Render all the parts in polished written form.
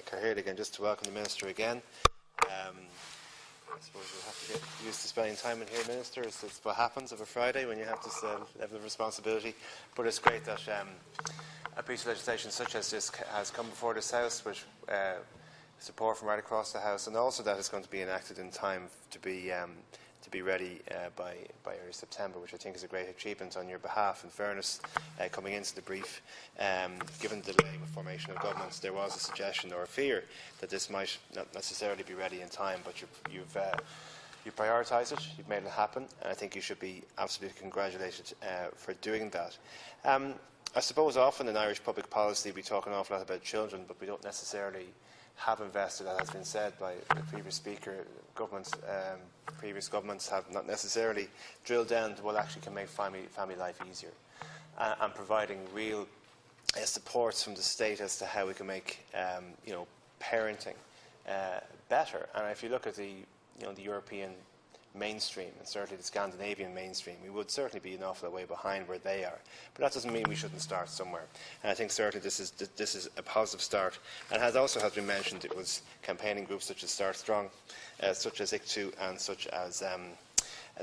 Cahir again, just to welcome the Minister again. I suppose you'll have to get used to spending time in here, Minister. It's what happens of a Friday when you have this level of responsibility. But it's great that a piece of legislation such as this has come before this House with support from right across the House, and also that it's going to be enacted in time to be ready by early September, which I think is a great achievement on your behalf. In fairness, coming into the brief, given the delay with formation of governments, there was a suggestion or a fear that this might not necessarily be ready in time, but you've prioritised it, you've made it happen, and I think you should be absolutely congratulated for doing that. I suppose often in Irish public policy we talk an awful lot about children, but we don't necessarily have invested, as has been said by the previous speaker. Previous governments have not necessarily drilled down to what actually can make family life easier, and providing real supports from the state as to how we can make parenting better. And if you look at the European mainstream, and certainly the Scandinavian mainstream, we would certainly be an awful way behind where they are. But that doesn't mean we shouldn't start somewhere. And I think certainly this is a positive start. And as also has been mentioned, it was campaigning groups such as Start Strong, such as ICTU, and such as a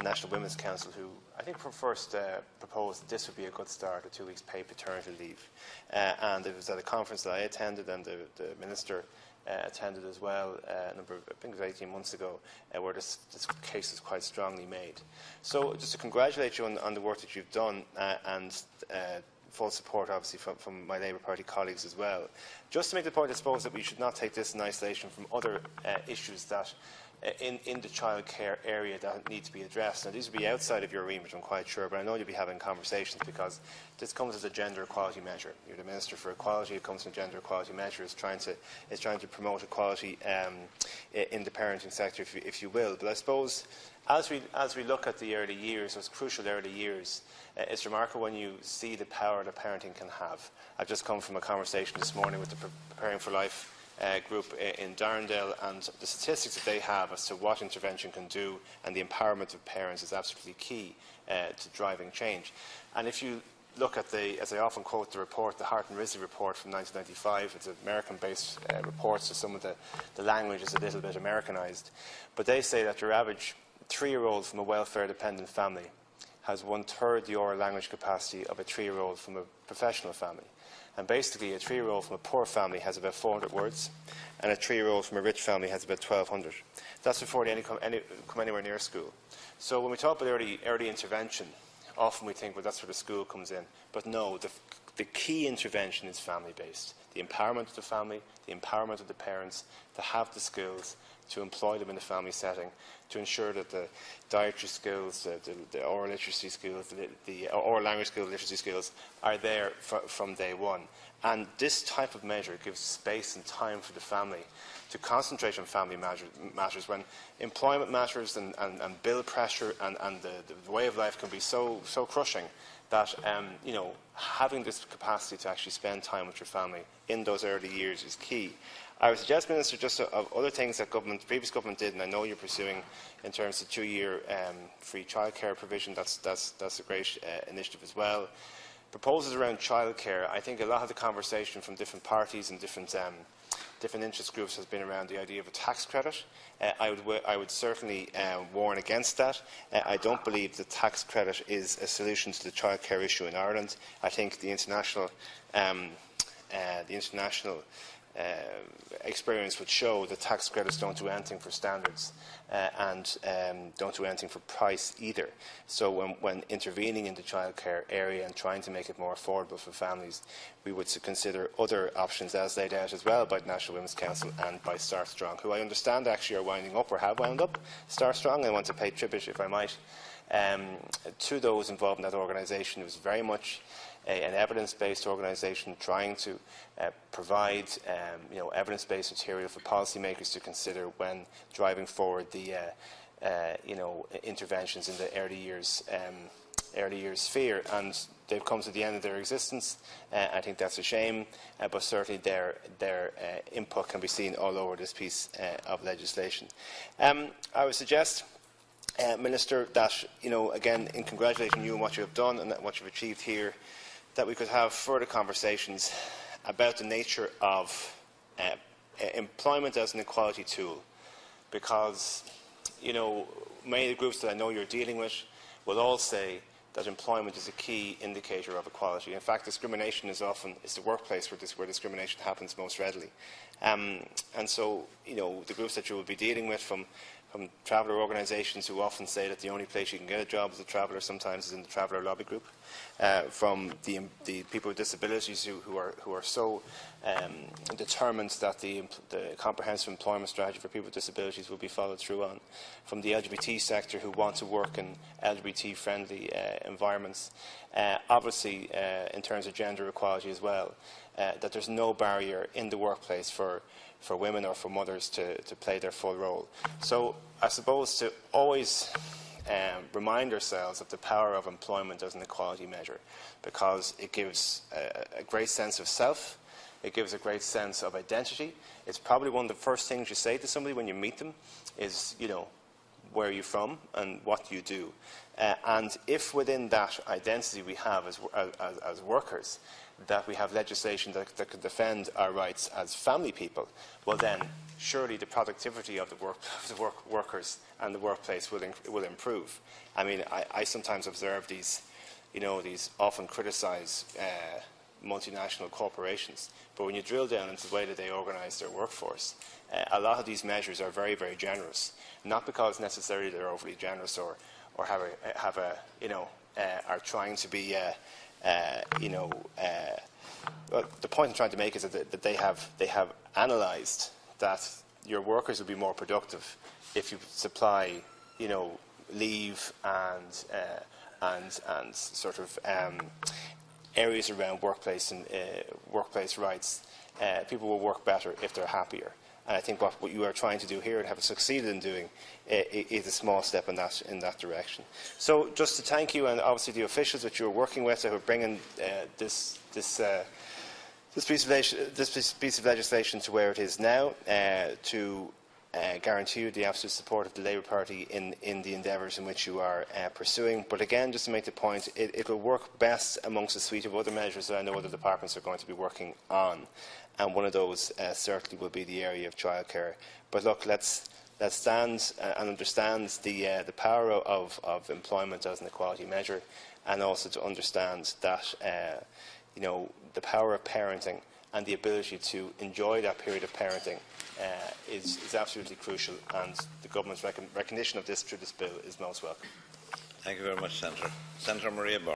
National Women's Council, who I think first proposed that this would be a good start, a 2 weeks paid paternity leave. And it was at a conference that I attended, and the Minister attended as well, I think it was 18 months ago, where this case is quite strongly made. So just to congratulate you on the work that you've done, and full support obviously from my Labour Party colleagues as well. Just to make the point, I suppose, that we should not take this in isolation from other issues that in the childcare area that need to be addressed. Now, these will be outside of your remit, I'm quite sure, but I know you'll be having conversations, because this comes as a gender equality measure. You're the Minister for Equality. It comes from a gender equality measure. It's trying to promote equality in the parenting sector, if you will. But I suppose as we look at the early years, those crucial early years, it's remarkable when you see the power that parenting can have. I've just come from a conversation this morning with the Preparing for Life group in Darndale, and the statistics that they have as to what intervention can do, and the empowerment of parents is absolutely key to driving change. And if you look at as I often quote the report, the Hart and Risley report from 1995, it's an American-based report, so some of the language is a little bit Americanized, but they say that your average 3-year-old from a welfare-dependent family has 1/3 the oral language capacity of a 3-year-old from a professional family. And basically, a 3-year-old from a poor family has about 400 words, and a 3-year-old from a rich family has about 1,200. That's before they come anywhere near school. So when we talk about early intervention, often we think, well, that's where the school comes in. But no, the key intervention is family-based. The empowerment of the family, the empowerment of the parents to have the skills, to employ them in a family setting, to ensure that the dietary skills, the oral literacy skills, the oral language skills, literacy skills are there from day one. And this type of measure gives space and time for the family to concentrate on family matters when employment matters and bill pressure and the way of life can be so crushing that having this capacity to actually spend time with your family in those early years is key. I would suggest, Minister, just of other things that previous government did, and I know you're pursuing in terms of 2-year free childcare provision. That's a great initiative as well. Proposals around childcare. I think a lot of the conversation from different parties and different interest groups has been around the idea of a tax credit. I would certainly warn against that. I don't believe the tax credit is a solution to the childcare issue in Ireland. I think the international experience would show that tax credits don't do anything for standards and don't do anything for price either. So when intervening in the childcare area and trying to make it more affordable for families, we would consider other options as laid out as well by the National Women's Council and by Start Strong, who I understand actually are winding up or have wound up. Start Strong, I want to pay tribute, if I might, to those involved in that organisation. It was very much an evidence-based organisation trying to provide evidence-based material for policymakers to consider when driving forward the interventions in the early years sphere, and they've come to the end of their existence. I think that's a shame, but certainly their input can be seen all over this piece of legislation. I would suggest, Minister, that again, in congratulating you on what you have done and what you've achieved here, that we could have further conversations about the nature of employment as an equality tool, because, you know, many of the groups that I know you're dealing with will all say that employment is a key indicator of equality. In fact, discrimination is the workplace where discrimination happens most readily. And so, you know, the groups that you will be dealing with, from traveller organisations who often say that the only place you can get a job as a traveller sometimes is in the traveller lobby group, from the people with disabilities who are so determined that the comprehensive employment strategy for people with disabilities will be followed through on, from the LGBT sector who want to work in LGBT-friendly environments, obviously in terms of gender equality as well, that there's no barrier in the workplace for women or for mothers to play their full role. So I suppose to always remind ourselves of the power of employment as an equality measure, because it gives a great sense of self, it gives a great sense of identity. It's probably one of the first things you say to somebody when you meet them is, you know, where are you from and what do you do? And if within that identity we have as workers, that we have legislation that can defend our rights as family people, well then surely the productivity of the workers and the workplace will improve. I mean, I sometimes observe these, you know, these often criticised multinational corporations, but when you drill down into the way that they organise their workforce, a lot of these measures are very, very generous, not because necessarily they're overly generous or have a you know, are trying to be you know, well, the point I'm trying to make is that they have analysed that your workers will be more productive if you supply, you know, leave and sort of areas around workplace and workplace rights. People will work better if they're happier. And I think what you are trying to do here and have succeeded in doing is a small step in that direction. So just to thank you, and obviously the officials that you are working with who are bringing this piece of legislation to where it is now, to guarantee you the absolute support of the Labour Party in the endeavours in which you are pursuing. But again, just to make the point, it will work best amongst a suite of other measures that I know other departments are going to be working on. And one of those certainly will be the area of childcare. But look, let's stand and understand the power of employment as an equality measure, and also to understand that you know, the power of parenting and the ability to enjoy that period of parenting is absolutely crucial, and the government's recognition of this through this bill is most welcome. Thank you very much, Senator. Senator Maria Bar.